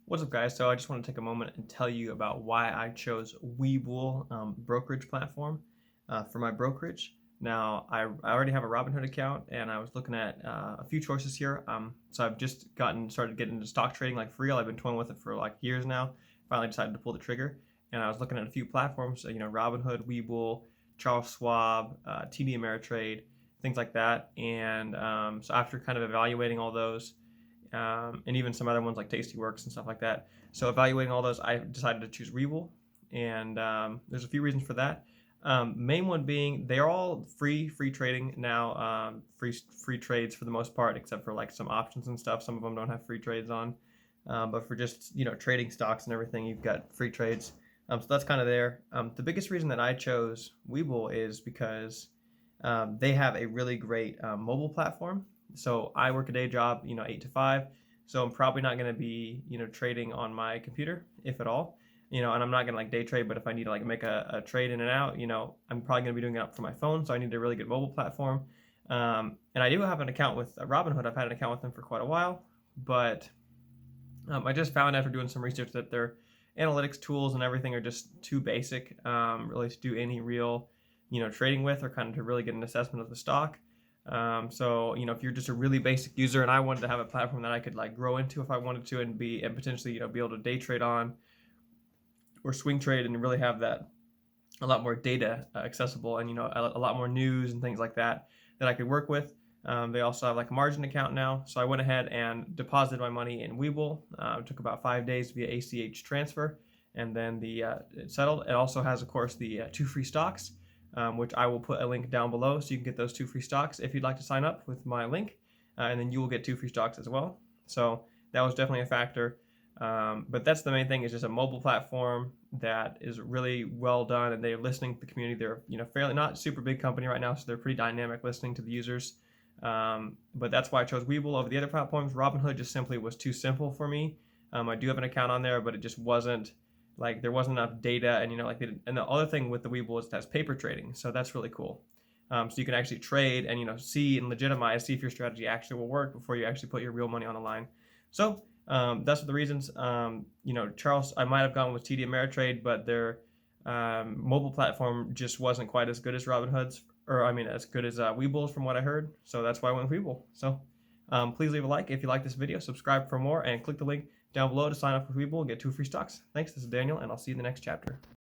What's up, guys? So I just want to take a moment and tell you about why I chose Webull brokerage platform for my brokerage. Now, I already have a Robinhood account, and I was looking at a few choices here. So I've just started getting into stock trading like for real. I've been toying with it for like years now. Finally decided to pull the trigger, and I was looking at a few platforms. Robinhood, Webull, Charles Schwab, TD Ameritrade, things like that. And so after kind of evaluating all those, and even some other ones like Tastyworks and stuff like that. So evaluating all those, I decided to choose Webull, and there's a few reasons for that. Main one being they're all free trading now, free trades for the most part, except for like some options and stuff. Some of them don't have free trades on, but for just trading stocks and everything, you've got free trades. So that's kind of there. The biggest reason that I chose Webull is because they have a really great mobile platform. So I work a day job, 8 to 5. So I'm probably not going to be, trading on my computer, if at all. And I'm not going to like day trade, but if I need to like make a trade in and out, I'm probably going to be doing it up from my phone. So I need a really good mobile platform. And I do have an account with Robinhood. I've had an account with them for quite a while, but I just found after doing some research that their analytics tools and everything are just too basic, really to do any real, trading with, or kind of to really get an assessment of the stock. So if you're just a really basic user, and I wanted to have a platform that I could like grow into if I wanted to, and potentially be able to day trade on or swing trade, and really have that a lot more data accessible, and a lot more news and things like that I could work with. They also have like a margin account now, so I went ahead and deposited my money in Webull. It took about 5 days via ACH transfer, and then it settled. It also has, of course, the 2 free stocks, which I will put a link down below, so you can get those 2 free stocks if you'd like to sign up with my link, and then you will get 2 free stocks as well. So that was definitely a factor. But that's the main thing, is just a mobile platform that is really well done, and they're listening to the community. They're fairly not super big company right now, so they're pretty dynamic listening to the users. But that's why I chose Webull over the other platforms. Robinhood just simply was too simple for me. I do have an account on there, but it just wasn't like, there wasn't enough data, and and the other thing with the Webull is it has paper trading, so that's really cool. So you can actually trade and see and legitimize, see if your strategy actually will work before you actually put your real money on the line. So that's the reasons. Charles, I might have gone with TD Ameritrade, but their mobile platform just wasn't quite as good as Robinhood's, or as good as Webull's from what I heard. So that's why I went with Webull. So please leave a like if you like this video, subscribe for more, and click the link down below to sign up with Webull and get 2 free stocks. Thanks, this is Daniel, and I'll see you in the next chapter.